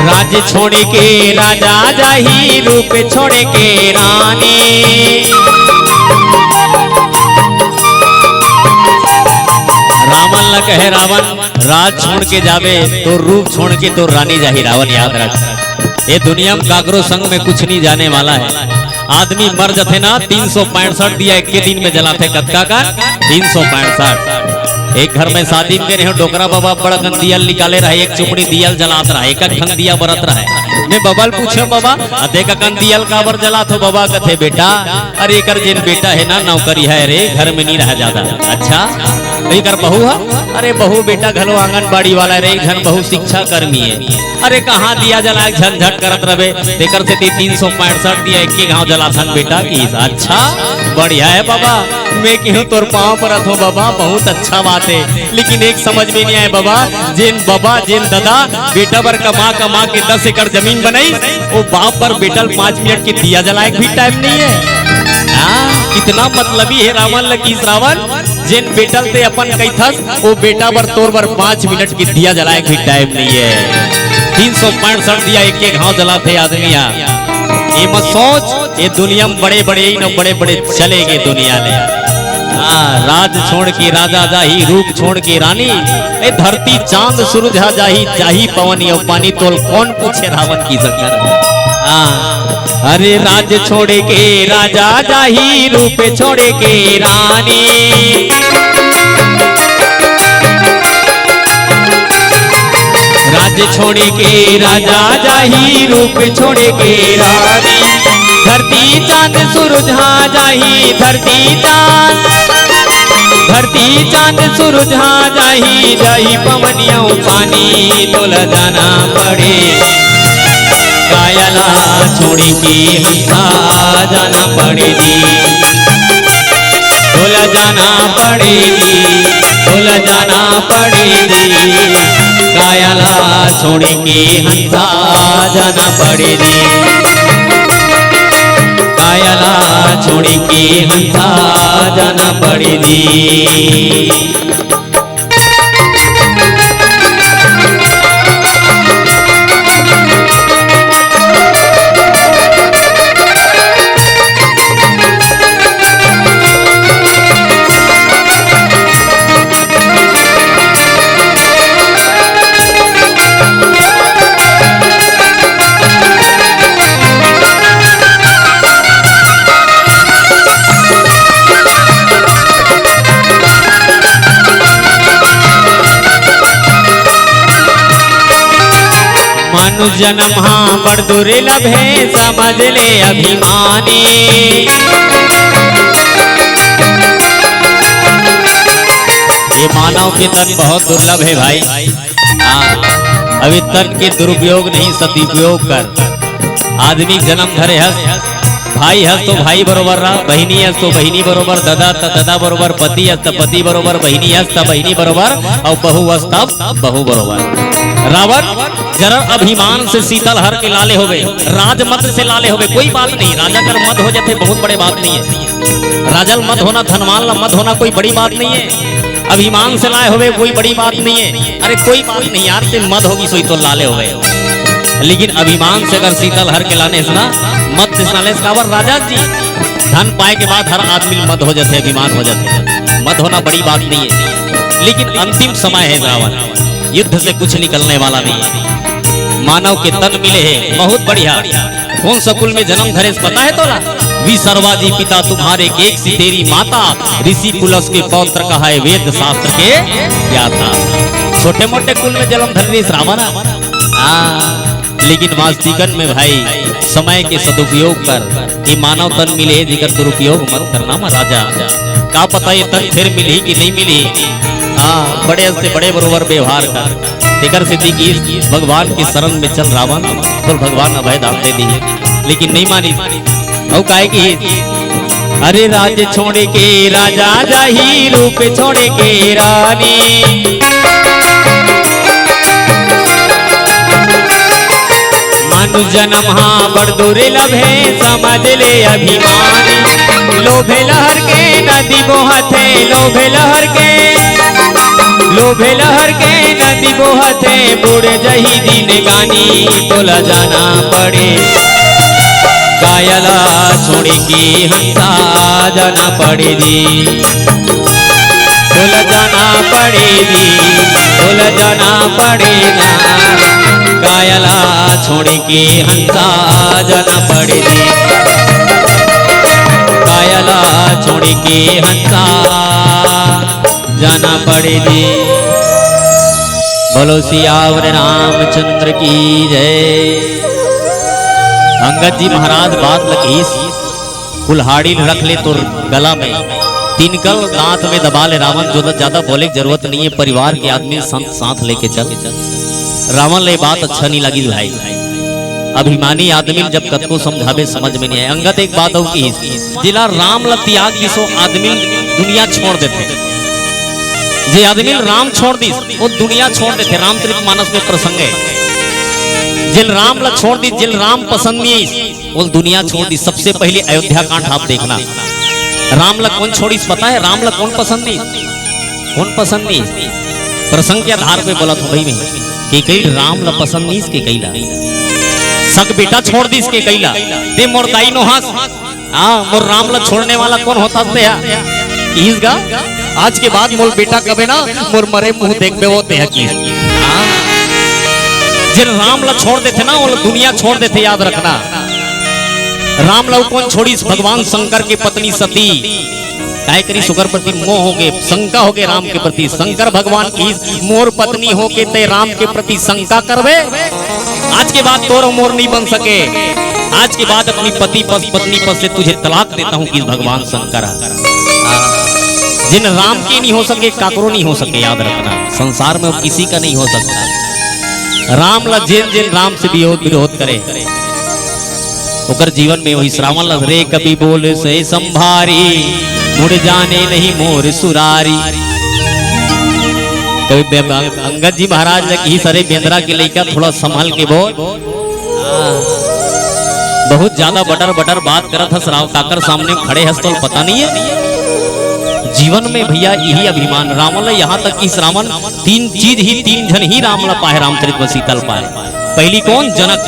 राज छोड़ के राजा जाही रूप छोड़ के रानी रावण ल कहे रावण राज छोड़ के जावे तो रूप छोड़ के तो रानी जाही। रावण याद रख ये दुनिया में कागरो संग में कुछ नहीं जाने वाला है। आदमी मर जाते ना 365 दिया एक के दिन में जलाते कतका का 365। एक घर में शादी में रहे डोकरा बाबा बड़ा गन दियल निकाले रहे एक चुपड़ी दियल जलात रहा एक ढंग दिया बरत रहा मैं बबल पूछे बाबा अधे का कन दियल काबर जलात हो बाबा कथे बेटा अरे कर जिन बेटा है ना नौकरी है रे घर में नहीं रह जाता। अच्छा कर बहू है अरे बहू बेटा घलो आंगनबाड़ी वाला रे घन बहु शिक्षा कर्मी है। अरे कहाँ दिया जला झंझट करत रहे तेकर से 365 दिया एक के गाँव जलाथन बेटा की। अच्छा बढ़िया है बाबा मैं क्यों तोर पाँव पर हो बाबा बहुत अच्छा बात है। लेकिन एक समझ में नहीं आए बाबा जिन दादा बेटा पर कमा के 10 एकड़ जमीन बनाई वो बाप पर बेटल 5 मिनट के दिया जलाए भी टाइम नहीं है। कितना मतलबी है रावण लकी रावण जिन बेटल ते अपन कई थस वो बेटा बर तोर बर 5 मिनट की दिया जलाए भी टाइम नहीं है। 365 दिया एक एक घाव जलाते आदमी। ये मत सोच ये दुनिया में बड़े बड़े चलेगे दुनिया में। राज छोड़ के राजा जाही रूप छोड़ के रानी ए धरती चांद सूरज जाही पवन और पानी तोल कौन पूछे रावण की संगर। अरे राज छोड़े के राजा जाही रूप छोड़े के रानी राज छोड़े के राजा जाही रूप छोड़े के रानी धरती चांद सूरज हाँ जाही धरती चांद सूरज हाँ जाही पवनिया पानी तोल जाना पड़े कायला छोड़ के हंसा जाना पड़ेगी तोल जाना पड़ेगी तोल जाना पड़ेगी कायला छोड़ के हंसा जाना पड़ेगी कायला छोड़ के हंसा जाना पड़ेगी। मानुष जन्म हाँ बड़ दुर्लभ है, समझ ले अभिमानी। ये मानव के तन बहुत दुर्लभ है भाई। अभी तन के दुरुपयोग नहीं सदुपयोग कर। आदमी जन्म धरे हस, भाई हस तो भाई बरोबर रहा, बहिनी हस तो बहिनी बरोबर, दादा त दादा बरोबर, पति हस तो पति बरोबर, बहिनी हस तो बहिनी बरोबर, और बहू हस तब बहू बरोबर। रावण जरा अभिमान से शीतल हर के लाले हो गए, राजमत से लाले हो गए। कोई बात नहीं, राजा कर मत हो जाते बहुत बड़े बात नहीं है। राजल मत होना, धनवान मत होना कोई बड़ी बात नहीं है। अभिमान से लाए हुए कोई बड़ी बात नहीं है। अरे कोई बात नहीं यार, से मत होगी सोई तो लाले हो गए। लेकिन अभिमान से अगर शीतल हर के लाने सुना मत से लाने काबर राजा जी धन पाए के बाद हर आदमी मत हो जाते, अभिमान हो जाते। मत होना बड़ी बात नहीं है। लेकिन अंतिम समय है रावण, युद्ध से कुछ निकलने वाला नहीं है। मानव के तन मिले हैं बहुत बढ़िया। कौन सा कुल में जन्म धरे पता है तोला? विसर्वा जी पिता तुम्हारे, एक सी तेरी माता, ऋषि पुलस के पौत्र कहा है, वेद शास्त्र के ज्ञाता। छोटे मोटे कुल में जन्म धरे रावण। लेकिन वास्तविकन में भाई समय के सदुपयोग कर। ये मानव तन मिले जिकर दुरुपयोग मत करना महाराजा। का पता ये तन फिर मिली कि नहीं मिली। हाँ, बड़े से बड़े बरोबर व्यवहार कर। तेकर सिद्धि की भगवान के शरण में चल रावण, तो भगवान अभय दान दे दी। लेकिन नहीं मानी। और काहे की अरे राज छोड़े के राजा जाही, रूप छोड़े के रानी। मानुष जन्म हाँ बड़ दुर्लभ है, समझ ले अभिमानी। लोभे लहर के नदी बोहते, लोभे लहर के, लोभे लहर के नदी बोहते, बुढ़ जही दिन गानी। तोला जाना पड़े कायला छोड़ की हंसा, जाना पड़ेगी तोला जाना पड़ेगी, तोला जाना पड़ेगा। कायला छोड़ के हंसा जाना पड़ेगी, कायला छोड़ के हंसा जाना पड़ेगी। बोलो सियावर रामचंद्र की जय। अंगद जी महाराज बात लकीस कुल्हाड़ी रख ले तो गला में, तिनकल दांत में दबा ले। रावण जो ज्यादा बोले की जरूरत नहीं है, परिवार के आदमी संत साथ लेके चल। रावण ले बात अच्छा नहीं लगी भाई। अभिमानी आदमी जब कद को समझावे समझ में नहीं आए। अंगद एक बात हो की जिला राम ल त्याग दिसो आदमी दुनिया छोड़ देते। जे आदमी राम छोड़ दी वो दुनिया छोड़ देते। रामचरितमानस में प्रसंग है, जिल राम ला छोड़ दी, जिल राम पसंद नहीं वो दुनिया छोड़ दी। सबसे पहले अयोध्या कांड आप देखना, राम ला कौन छोड़ी पता है? राम ला कौन पसंद नहीं, कौन पसंद नहीं? प्रसंग के आधार पे बोला था भाई में कि कई राम ला पसंद नहीं, इसके कईला सग बेटा छोड़ दी, इसके कईला दे मोर दाई नो हंस। मोर राम ला छोड़ने वाला कौन होता है? इसका आज के बाद मोर बेटा कबे ना मोर मरे मुंह देखबे वो ते की। जिन राम ला छोड़ देते ना वो दुनिया छोड़ देते, याद रखना। राम ला कौन छोड़ी? भगवान शंकर की पत्नी सती काय करी सुगर प्रति मोह हो गए, शंका हो गए राम के प्रति। शंकर भगवान की मोर पत्नी हो के ते राम के प्रति शंका करवे। आज के बाद तोर मोर नहीं बन सके। आज के बाद अपनी पति पत्नी पद से तुझे तलाक देता हूँ कि भगवान शंकर। जिन राम के नहीं हो सके काकरो नहीं हो सके, याद रखना। संसार में किसी का नहीं हो सकता। राम ला जिन जिन राम से विरोध करे ओकर जीवन में वही श्रावण लग रे कभी बोल से संभारी, मुड़ जाने नहीं मोर सुरारी। कभी अंगद जी महाराज ही सरे बेंद्रा के लेकर थोड़ा संभाल के बोल। बहुत ज्यादा बटर बटर बात करत हस, राव काकर सामने खड़े हस तो पता नहीं है। जीवन में भैया यही अभिमान रावण यहाँ तक कि श्रावण तीन चीज ही, तीन जन ही राम ला पाए, रामचरित में शीतल पाए। पहली कौन? जनक।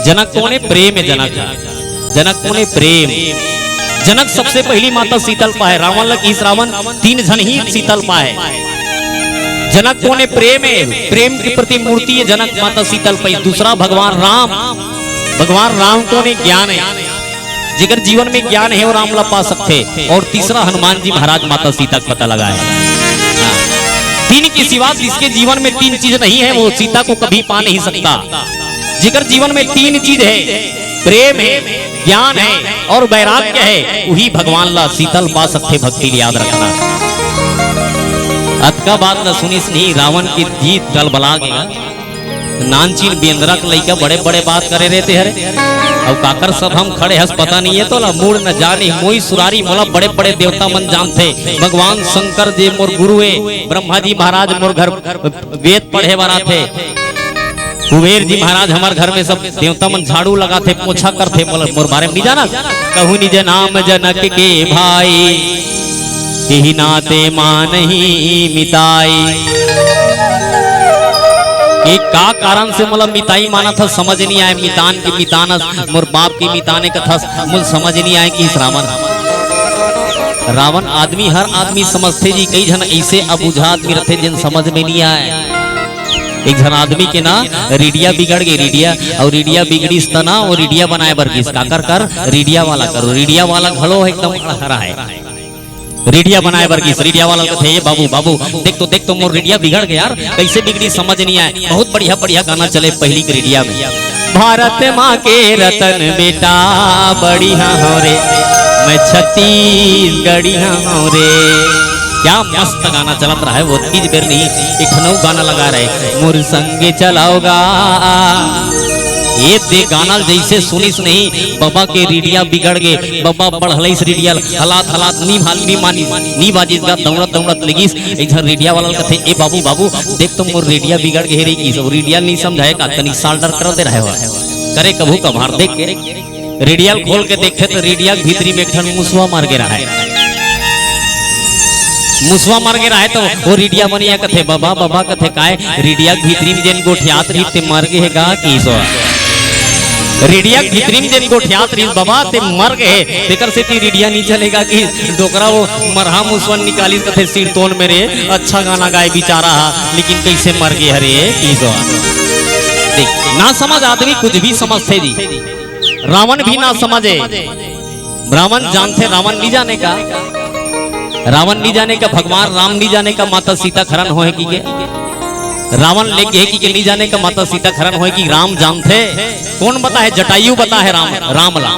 जनक कौन है? प्रेम है जनक। जनक कौन है? प्रेम। जनक सबसे पहली माता शीतल पाए। रावण लग श्रावण तीन जन ही शीतल पाए। जनक कौन है? प्रेम है। प्रेम की प्रति मूर्ति है जनक माता शीतल पाई। दूसरा भगवान राम। भगवान राम कौन है? ज्ञान है। जिगर जीवन में ज्ञान है वो राम ला पा सकते। और तीसरा हनुमान जी महाराज माता सीता का पता लगाए। तीन के सिवा जिसके जीवन में तीन चीज नहीं है वो सीता को कभी पा नहीं सकता। जिकर जीवन में तीन चीज है, प्रेम है, ज्ञान है और वैराग्य है, वही भगवान ला शीतल पा सकते। भक्ति याद रखना। अतका बात न सुनिस नहीं, रावण की जीत टलबला गया। नानचीन बेंद्रा के लइका बड़े बड़े बात करे रहते हरे, और काकर सब हम खड़े हस पता नहीं है तो ला मूड न जाने मोई सुरारी मोला बड़े बड़े देवता मन जानते। भगवान शंकर जी मोर गुरु है, ब्रह्मा जी महाराज मोर घर वेद पढ़े वाला थे, कुबेर जी महाराज हमारे घर में सब देवता मन झाड़ू लगाते, पोछा करते। मोर बारे में नहीं जाना। कहूँ निज नाम जनक के भाई, ही नाते मां नहीं मिताई। एक का कारण से मतलब मिताई माना था समझ नहीं आए। मितान की मिताना मोर बाप की मिताने का था, मुझे समझ नहीं आए कि इस रावण आदमी हर आदमी समझते जी। कई जन ऐसे अबुझा आदमी रहते जिन समझ में नहीं आए। एक जन आदमी के ना रीडिया बिगड़ गई, रीडिया और रीडिया बिगड़ी तना और रीडिया बनाए बर किस काकर कर रीडिया वाला करो। रीडिया वाला घड़ो एकदम हरा है, रीडिया बनाए बर किस रीडिया वाला थे। ये बाबू बाबू देख तो मोर रीडिया बिगड़ गया यार, कैसे बिगड़ी समझ नहीं आए। बहुत बढ़िया बढ़िया गाना चले पहली की रीडिया में। भारत माँ के रतन बेटा बढ़िया हो रे, मैं छत्तीसगढ़िया हो रे। क्या मस्त गाना चलत रहा है। वो तीज बेर नहीं एक नौ गाना लगा रहे, मोर संगे चलाओगा। ये दे गाना जैसे सुनिस नहीं, बाबा के रीडिया बिगड़ गए। बाबा बढ़लइस रीडिया हालात हालात नी मानी नी बाजिस गा दौड़त दौड़त लगिस। इधर रीडिया वाला कहते ए बाबू बाबू देख तुम मोर रीडिया बिगड़ गए रे की सब रीडिया नहीं समझाए का तनी साल्डर कर दे रहे हो करे कभू कभार। देख के रीडिया खोल के देखे तो रीडिया भीतरी में ठन मुसवा मार के रहा है। मुसवा मार के रहा तो वो रीडिया बनिया कथे बाबा बाबा कथे काय रीडिया भीतरी में जेन गोठियात रही ते मर गए गा की सो रीडिया भीतरी में जेन गोठियात रही बाबा ते मर गए। तेकर से ती रीडिया नहीं चलेगा कि डोकरा वो मरहा मुसवन निकाली कथे सिर तोन मेरे। अच्छा गाना गाए बेचारा लेकिन कैसे मर गए हरे की सो। देख ना समझ आदमी कुछ भी समझते जी। रावण भी ना समझे, ब्राह्मण जानते रावण नहीं जाने का, रावण नहीं जाने का, भगवान राम नहीं जाने का माता सीता खरन होए की के रावण ले गए कि नहीं जाने का माता सीता खरन होए की राम जानते। कौन बता है? जटायु बता है राम ला।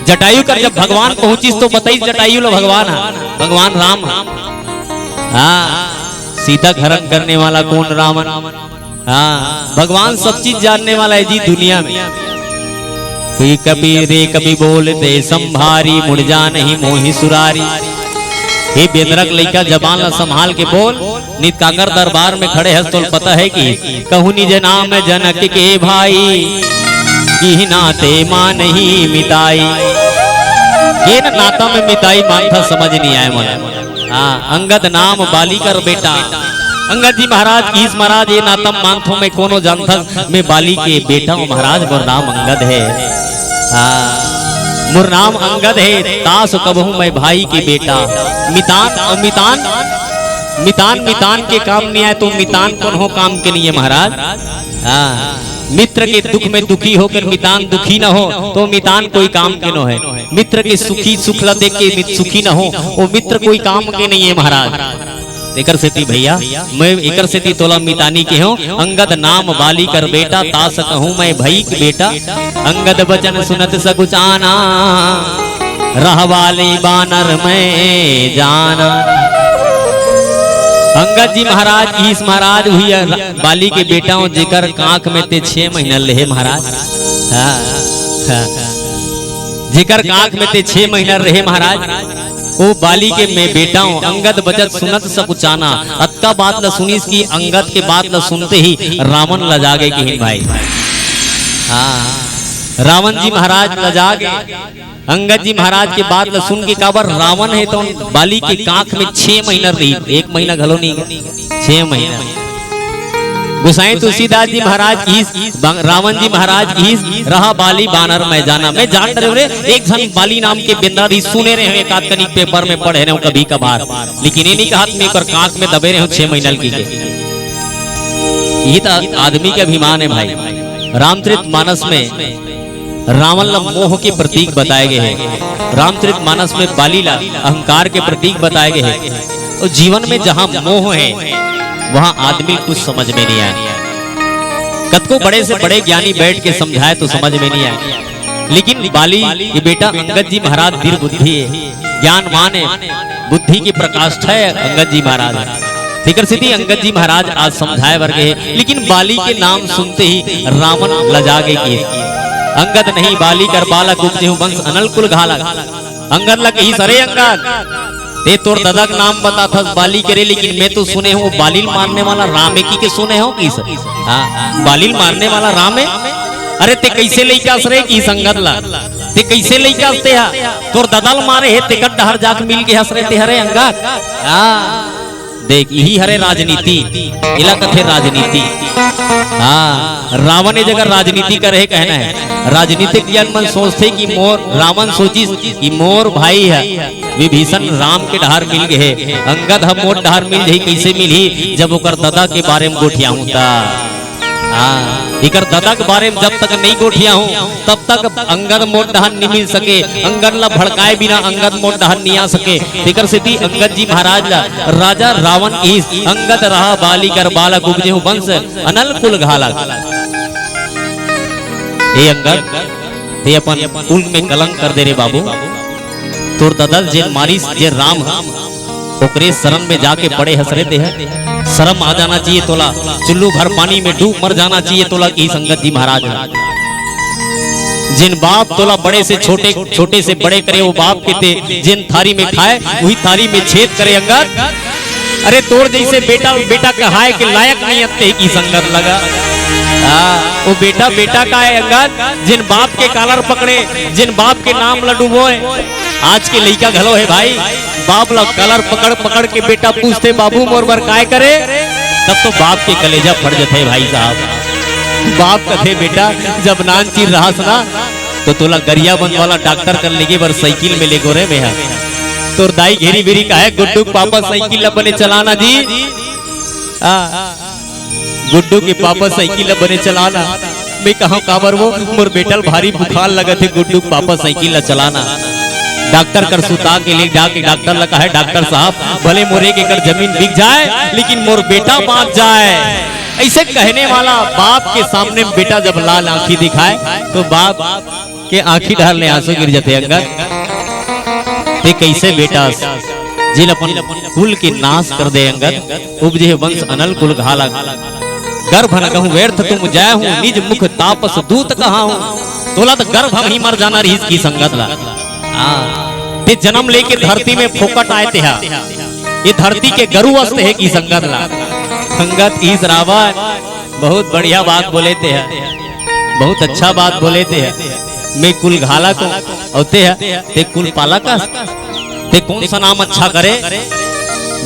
जटायु कर जब भगवान पहुंचिस तो बताई जटायु लो भगवान है, भगवान राम। हाँ सीता खरन करने वाला कौन? रावण। हाँ भगवान सब चीज जानने वाला है जी दुनिया में। कभी रे कभी बोलते संभारी मुड़ जा नहीं मोहि सुरारी। हे बेदरक लइका जबान ला संभाल के बोल। नित कांगर दरबार में खड़े हस तो पता है कि कहूँ निज नाम जनक के भाई, की नाते मां नहीं मिताई। ये न नाता में मिताई मान था समझ नहीं आए मन। हाँ अंगद नाम बाली कर बेटा। अंगद जी महाराज कीस महाराज ये नातम मानथो में कोनो जानता मैं बाली के बेटा हूँ महाराज। मोर नाम अंगद है। हाँ मोर नाम अंगद है, तास कबहू मैं भाई के बेटा। मितान के काम नहीं आए तो मितान कौन हो काम के लिए महाराज। हाँ मित्र के दुख में दुखी होकर मितान दुखी न हो तो मितान कोई काम के न है। मित्र के सुखी सुखला देख के सुखी न हो वो मित्र कोई काम के नहीं है महाराज। एकर से ती भैया मैं एकर से ती तोला मितानी के हूँ। अंगद नाम बाली कर बेटा, तास कहूँ मैं भई के बेटा। अंगद बचन सुनत सकुचाना, रहवाली बानर में जाना। अंगद जी महाराज ईस महाराज हुई बाली के बेटा हूँ जेकर कांख में ते 6 महीना ले महाराज। जेकर कांख में ते 6 महीना रहे महाराज। वो बाली के मैं बेटा हूँ। अंगद बचत सुनत सकुचाना। अतका बात ल सुनीस की अंगद के बात ल सुनते ही रावण लजा गए कि भाई। हाँ रावण जी महाराज लजा गए। अंगद जी महाराज के बात ल सुन के काबर रावण है तो बाली के कांख में 6 महीना रही। 1 महीना घलो नहीं 6 महीना। गोसाई तुलसीदास जी महाराज की रावण जी महाराज की रहा बाली बानर में जाना। मैं जान रहे एक जन बाली नाम के बेंद्रा भी सुने रहे एक आध कनिक पेपर में पढ़े रहे कभी कभार, लेकिन ये नहीं कहा मैं कर कांख में दबे रहे हूँ 6 महीना की। ये तो आदमी के अभिमान है भाई। रामचरित मानस में रावण ला मोह के प्रतीक बताए गए हैं। रामचरित मानस में बाली ला अहंकार के प्रतीक बताए गए हैं। और जीवन में जहाँ मोह है वहां आदमी कुछ समझ में नहीं आया। कतको बड़े से बड़े ज्ञानी बैठ के समझाए तो समझ में नहीं आए, लेकिन बाली ये बेटा अंगद जी महाराज धीर बुद्धि है, ज्ञानवान है, बुद्धि की प्रकाष्ठा है अंगद जी महाराज। फिकर सिद्धि अंगद जी महाराज आज समझाए वर्ग है, लेकिन बाली के नाम सुनते ही रावण लजा गए कि अंगद नहीं बाली कर बालक उपजेहु वंश अनल कुल घालक। अंगद लग ही सरे अंगद ते तोर दादा का नाम बता था बाली करे, लेकिन मैं तो सुने हूँ बालिल मारने वाला राम है की के सुने हो की बालिल मारने वाला राम है। अरे ते कैसे लइका सरे की संगत ला ते कैसे लइका ते हा तोर ददल मारे हे ते कट डहर जाक मिल के हसरे ते हरे अंगद। देख यही हरे राजनीति इला कथे राजनीति। रावण ने जगह राजनीति का रहे कहना है, राजनीतिक ज्ञान मन सोचते कि मोर रावण सोची कि मोर भाई है विभीषण राम के डहार मिल गए, अंगद हम मोर डहार मिल गई, कैसे मिली जब ओकर दादा के बारे में गोठिया हूं ता। इकर दादा के बारे में जब तक नहीं गोठिया हूं तब तक अंगद मोट दहन नहीं मिल सके, अंगद ला भड़काए बिना अंगद मोट दहन नहीं आ सके। फिकर सिद्धि अंगद जी महाराज ला राजा रावण ईस अंगद रहा बाली कर बालक उपजेहु वंश अनल कुल घालक। ए अंगद ते अपन कुल में कलंक कर दे रे बाबू, तोर ददल जे मारिस जे राम ओकरे शरण में जाके पड़े हसरे दे है, शर्म आ जाना चाहिए तोला, चुल्लू भर पानी में डूब मर जाना चाहिए तोला की संगत जी महाराज। जिन बाप तोला बड़े से छोटे छोटे से बड़े करे वो बाप के ते जिन थारी में खाए वही थारी में छेद करे अंगद। अरे तोर जैसे बेटा बेटा कहाए के लायक नहीं अत्ते की संगत लगा। वो बेटा बेटा का है अंगद, जिन बाप के कालर पकड़े जिन बाप के नाम लड्डू बोए। आज के लइका घलो है भाई, बाप लोग कलर पकड़ पकड़ के बेटा पूछते बाबू मोर बर काय करे, तब तो बाप के कलेजा फट जाते भाई साहब। बाप कथे बेटा जब नान चीर रहा ना तो तोला गरिया बंद वाला डॉक्टर कर लेगे बर साइकिल में ले गोरे में है, तोर दाई घेरी बेरी का है गुड्डू पापा साइकिल बने चलाना जी, गुड्डू के पापा साइकिल बने चलाना। मैं कहा काबर वो मोर बेटल भारी बुखार लगा थे गुड्डू पापा साइकिल चलाना। डॉक्टर कर सुता के ले जाके डॉक्टर लगा है डॉक्टर साहब भले मोरे के कर जमीन बिक जाए लेकिन मोर बेटा बाँच जाए। ऐसे कहने वाला बाप के सामने बेटा जब लाल आंखी दिखाए तो बाप के आंखी ढालने आंसू गिर जाते अंगद। ते कैसे बेटा जिन अपन कुल के नाश कर दे अंगद, उपजे वंश अनल कुल घालक। गर्भ न कहूं व्यर्थ तुम जय हूं निज मुख तापस दूत कहा हूं, तोला तो गर्भ हम ही मर जाना रही की संगत ला। ते जन्म लेके धरती में फोकट आए थे, ये धरती के गरु अस्त है की संगत ला। संगत की रावण बहुत बढ़िया बात बोले थे, बहुत अच्छा बात बोले थे। मैं कुल घाला को होते है ते कुल पाला का ते कौन सा नाम अच्छा करे,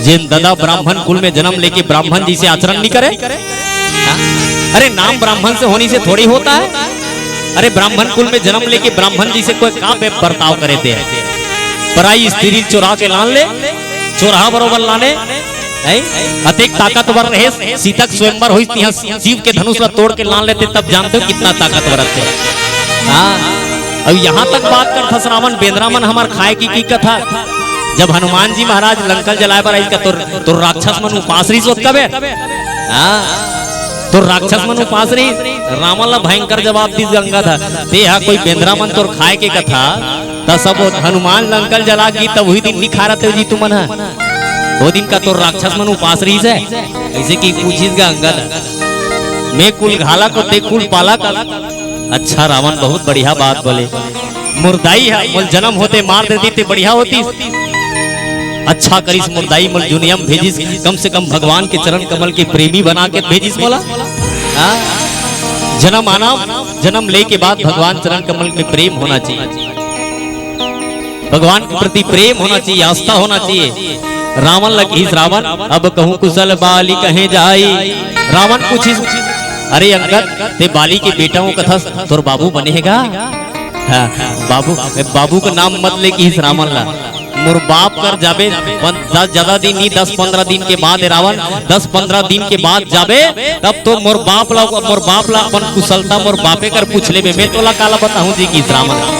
जिन दादा ब्राह्मण कुल में जन्म लेके ब्राह्मण जी से आचरण नहीं करे। अरे नाम ब्राह्मण से होने से थोड़ी होता है, अरे ब्राह्मण कुल में जन्म लेके ब्राह्मण जी से कोई का बर्ताव करे थे। पराई स्त्री चुरा के लान ले, चोरा बरोबर लाने अतिक ताकतवर रहे, सीतक स्वयंवर हुई शिव के धनुष ला तोड़ के लान लेते तब जानते हो कितना ताकतवर थे। अब यहाँ तक बात कर था श्रावण बेंद्रामन हमार खाए की कथा, जब हनुमान जी महाराज लंकल जलाए पर आई का तो राक्षस मन उपास रही सोच कबे, तो राक्षस मन उपास रही रावण ला भयंकर जवाब दी गंगा था ते हा कोई बेंद्रामन तोर खाए के कथा त सब हनुमान लंकल जला की तब वही दिन नहीं खा रहे जी तुमन वो दिन का तो राक्षस मन उपास रही है। ऐसे की पूछिस गा अंगद मैं कुल घाला को ते कुल पाला का। अच्छा रावण बहुत बढ़िया बात बोले, मुर्दाई है मुल जन्म होते मार देती ते बढ़िया होती। अच्छा करिस मुर्दाई मुल जुनियम भेजिस, कम से कम भगवान के चरण कमल के प्रेमी बना के भेजिस बोला। जन्म आना जन्म ले के बाद भगवान चरण कमल में प्रेम होना चाहिए, भगवान के प्रति प्रेम होना चाहिए, आस्था होना चाहिए। रावण लगी रावण अब कहूं कुशल बाली कहे जाई। रावण पूछिस अरे अंगद ते बाली के बेटाओं कथा तोर बाबू बनेगा। बाबू बाबू का नाम मत ले कि रावण ला मोर बाप कर जाबे ज्यादा दिन नहीं 10-15 दिन के बाद रावण 10-15 दिन के बाद जाबे तब तो मोर बाप ला अपन कुशलता मोर बापे कर पूछ ले मैं तोला काला बताऊं जी की रावण